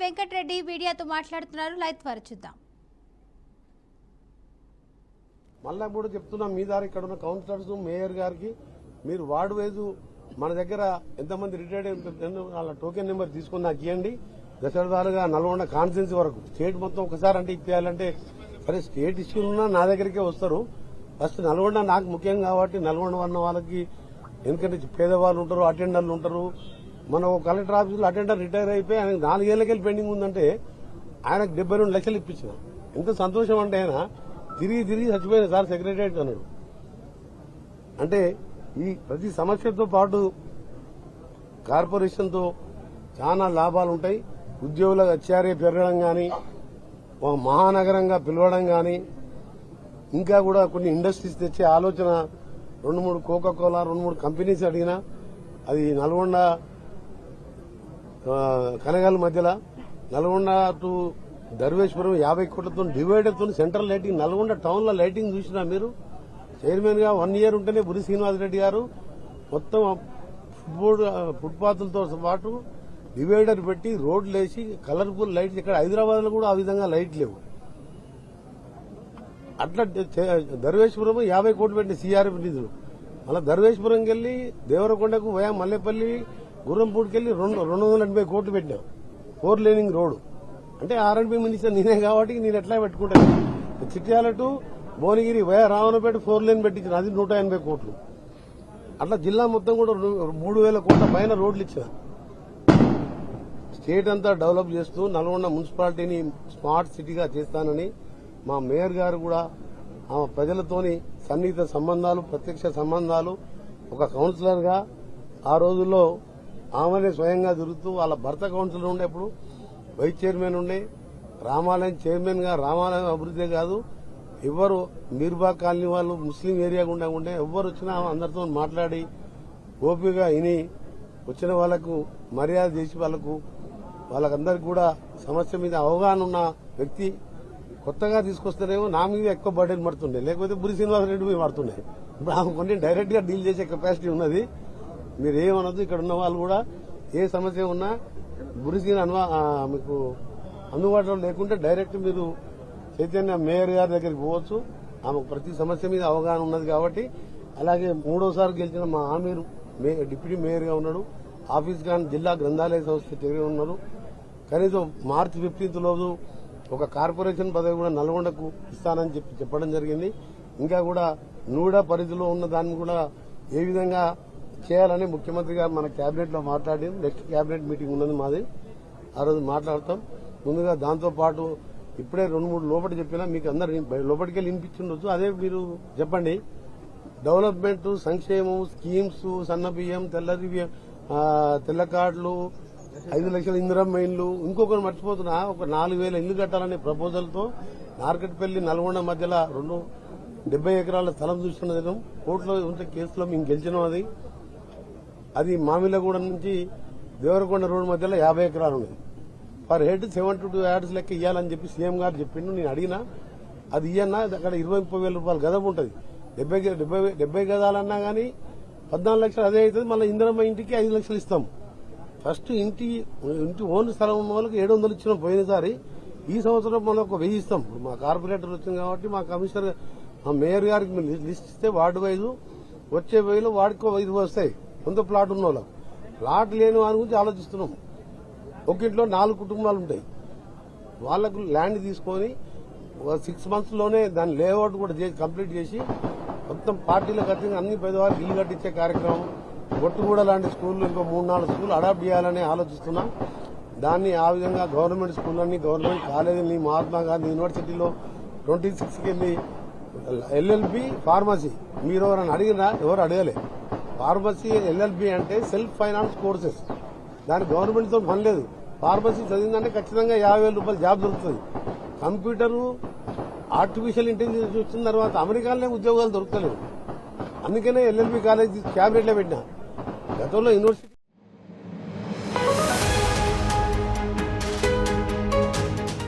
వెంకటరెడ్డి మీడియాతో మాట్లాడుతున్నారు. లైవ్ ద్వారా చూద్దాం. మళ్ళా కూడా చెప్తున్నా మీ దారి ఇక్కడ ఉన్న కౌన్సిలర్స్ మేయర్ గారికి మీరు వార్డు వైజు మన దగ్గర ఎంతమంది రిటైర్డ్ వాళ్ళ టోకెన్ నెంబర్ తీసుకుని నాకు ఇవ్వండి. దశరథాలుగా నల్గొండ కాన్స్టిట్యున్సీ వరకు స్టేట్ మొత్తం ఒకసారి అంటే ఇచ్చేయాలంటే సరే స్టేట్ ఇష్యూలు ఉన్నా నా దగ్గరికే వస్తారు. ఫస్ట్ నల్గొండ నాకు ముఖ్యం కాబట్టి నల్గొండ ఉన్న వాళ్ళకి ఎందుకంటే పేదవాళ్ళు ఉంటారు, అటెండర్లు ఉంటారు. మన కలెక్టర్ ఆఫీసులో అటెండర్ రిటైర్ అయిపోయి ఆయనకు 4 ఏళ్లకెళ్ళి పెండింగ్ ఉందంటే ఆయనకు 72 లక్షలు ఇప్పించిన. ఎంత సంతోషం అంటే ఆయన తిరిగి చచ్చిపోయిన సార్ సెక్రటరియట్ అన్నాడు. అంటే ఈ ప్రతి సమస్యతో పాటు కార్పొరేషన్తో చాలా లాభాలు ఉంటాయి. ఉద్యోగుల హెచ్ఆర్ఏ పెరగడం కానీ, ఒక మహానగరంగా పిలవడం కానీ, ఇంకా కూడా కొన్ని ఇండస్ట్రీస్ తెచ్చే ఆలోచన 2-3 కోకా-కోలా 2-3 కంపెనీస్ అడిగినా అది నల్గొండ కనగాల మధ్యలో నల్గొండ టు దర్వేశ్వరం 50 కోట్లతో డివైడర్తో సెంట్రల్ లైటింగ్ నల్గొండ టౌన్ లో లైటింగ్ చూసినా మీరు. చైర్మన్ గా 1 ఇయర్ ఉంటేనే బురి శ్రీనివాసరెడ్డి గారు మొత్తం ఫుట్పాత్లతో పాటు డివైడర్ పెట్టి రోడ్లు వేసి కలర్ఫుల్ లైట్స్. ఇక్కడ హైదరాబాద్ లో కూడా ఆ విధంగా లైట్ లేవు. అట్లా దర్వేశ్వరం 50 కోట్లు పెట్టి సిఆర్ఎఫ్ నిధులు. మళ్ళీ దర్వేశ్వరంకి వెళ్లి దేవరకొండకు వయా మల్లెపల్లి గుర్రంపూడికి వెళ్లి 280 కోట్లు పెట్టాం 4 లేనింగ్ రోడ్డు. అంటే ఆర్ఎండ్బి మినిస్టర్ నేనే కాబట్టి నేను ఎట్లా పెట్టుకుంటాను. Chityala to Bhuvanagiri via Ravanapeta 4 lane పెట్టించిన అది 180 కోట్లు. అట్లా జిల్లా మొత్తం కూడా 3000 కోట్ల పైన రోడ్లు ఇచ్చిన. స్టేట్ అంతా డెవలప్ చేస్తూ నల్గొండ మున్సిపాలిటీని స్మార్ట్ సిటీగా చేస్తానని మా మేయర్ గారు కూడా ఆమె ప్రజలతోని సన్నిహిత సంబంధాలు, ప్రత్యక్ష సంబంధాలు. ఒక కౌన్సిలర్ గా ఆ రోజుల్లో ఆమెనే స్వయంగా తిరుగుతూ వాళ్ళ భర్త కౌన్సిలర్ ఉండేప్పుడు వైస్ చైర్మన్ ఉండే, రామాలయం చైర్మన్ గా రామాలయం అభివృద్ధి కాదు ఎవరు మీర్బాగ్ కాలనీ వాళ్ళు ముస్లిం ఏరియా గుండా ఉండే ఎవరు వచ్చినా అందరితో మాట్లాడి ఓపికగా విని వచ్చిన వాళ్లకు మర్యాద చేసి వాళ్ళకందరికీ కూడా సమస్య మీద అవగాహన ఉన్న వ్యక్తి. కొత్తగా తీసుకొస్తేనేమో నా మీద ఎక్కువ బర్డెన్ పడుతుండే, లేకపోతే బురి శ్రీనివాసరెడ్డి మీద పడుతుండే. ఇప్పుడు ఆమె కొన్ని డైరెక్ట్ గా డీల్ చేసే కెపాసిటీ ఉన్నది. మీరు ఏమనొద్దు, ఇక్కడ ఉన్న వాళ్ళు కూడా ఏ సమస్య ఉన్నా బురి మీకు అందుబాటులో లేకుంటే డైరెక్ట్ మీరు చైతన్య మేయర్ గారి దగ్గరికి పోవచ్చు. ఆమెకు ప్రతి సమస్య మీద అవగాహన ఉన్నది కాబట్టి. అలాగే 3వసారి గెలిచిన మా ఆమీరు డిప్యూటీ మేయర్ గా ఉన్నాడు. ఆఫీస్ గాని జిల్లా గ్రంథాలయ సంస్థ ఉన్నారు. కనీసం మార్చి 15th రోజు ఒక కార్పొరేషన్ పదవి కూడా నల్గొండకు ఇస్తానని చెప్పడం జరిగింది. ఇంకా కూడా నూడా పరిధిలో ఉన్న దాన్ని కూడా ఏ విధంగా చేయాలని ముఖ్యమంత్రి గారు మన కేబినెట్ లో మాట్లాడి నెక్స్ట్ కేబినెట్ మీటింగ్ ఉన్నది మాది. ఆ రోజు మాట్లాడతాం. ముందుగా దాంతో పాటు ఇప్పుడే 2-3 లోపల చెప్పినా మీకు అందరు లోపలికి వెళ్ళి వినిపించుండొచ్చు. అదే మీరు చెప్పండి. డెవలప్మెంట్, సంక్షేమం, స్కీమ్స్, సన్న బియ్యం, తెల్ల కార్డులు, 5 లక్షల ఇందిరమ్మ ఇళ్లు, ఇంకొకరు మర్చిపోతున్నా ఒక 4000 ఇళ్లు కట్టాలనే ప్రపోజల్ తో నార్కట్పల్లి నల్గొండ మధ్యలో 70 ఎకరాల స్థలం చూస్తున్నది. కోర్టులో ఉంటే కేసులో మేము గెలిచినాం. అది మామిలగూడ నుంచి దేవరకొండ రోడ్డు మధ్యలో 50 ఎకరాలు ఉన్నది. పర్ హెడ్ 72 యార్డ్స్ లెక్క ఇవ్వాలని చెప్పి సీఎం గారు చెప్పిండు. నేను అడిగినా అది ఇయ్యన్నా అక్కడ 20-30 వేల రూపాయలు గదం ఉంటుంది. 70 గదాలన్నా గానీ 14 లక్షలు అదే అవుతుంది. మళ్ళీ ఇందిరమ్మ ఇంటికి 5 లక్షలు ఇస్తాం. ఫస్ట్ ఇంటి ఓన్ స్థలం ఉన్న వాళ్ళకి 700 ఇచ్చినాం పోయినసారి. ఈ సంవత్సరం మనం ఒక 1000 ఇస్తాం. మా కార్పొరేటర్ వచ్చింది కాబట్టి మా కమిషనర్ మా మేయర్ గారికి లిస్ట్ ఇస్తే వార్డు వైజు వచ్చే 1000 వాడికి 5 వస్తాయి. కొంత ప్లాట్ ఉన్న వాళ్ళకి. ప్లాట్ లేని వారి గురించి ఆలోచిస్తున్నాం. ఒక ఇంట్లో 4 కుటుంబాలు ఉంటాయి. వాళ్లకు ల్యాండ్ తీసుకొని 6 months లోనే దాని లేఅవుట్ కూడా కంప్లీట్ చేసి మొత్తం పార్టీలకు ఖచ్చితంగా అన్ని పేదవారికి ఇల్లు కట్టించే కార్యక్రమం. గొట్టుగూడ లాంటి స్కూళ్లు ఇంకో 3-4 స్కూళ్లు అడాప్ట్ చేయాలని ఆలోచిస్తున్నాం. దాన్ని ఆ విధంగా గవర్నమెంట్ స్కూళ్ళని, గవర్నమెంట్ కాలేజీని, మహాత్మా గాంధీ యూనివర్సిటీలో 26కి వెళ్ళి ఎల్ఎల్బి, ఫార్మసీ మీరు ఎవరైనా అడిగినా ఎవరు అడగలే. ఫార్మసీ ఎల్ఎల్బి అంటే సెల్ఫ్ ఫైనాన్స్ కోర్సెస్. దానికి గవర్నమెంట్ తో పని లేదు. ఫార్మసీ చదివిందంటే ఖచ్చితంగా 50,000 రూపాయలు జాబ్ దొరుకుతుంది. కంప్యూటరు, ఆర్టిఫిషియల్ ఇంటెలిజెన్స్ వచ్చిన తర్వాత అమెరికాలోనే ఉద్యోగాలు దొరుకుతలేవు. అందుకనే ఎల్ఎల్బి కాలేజ్ క్యాబినెట్ లో పెట్టినా. గతంలో యూనివర్సిటీ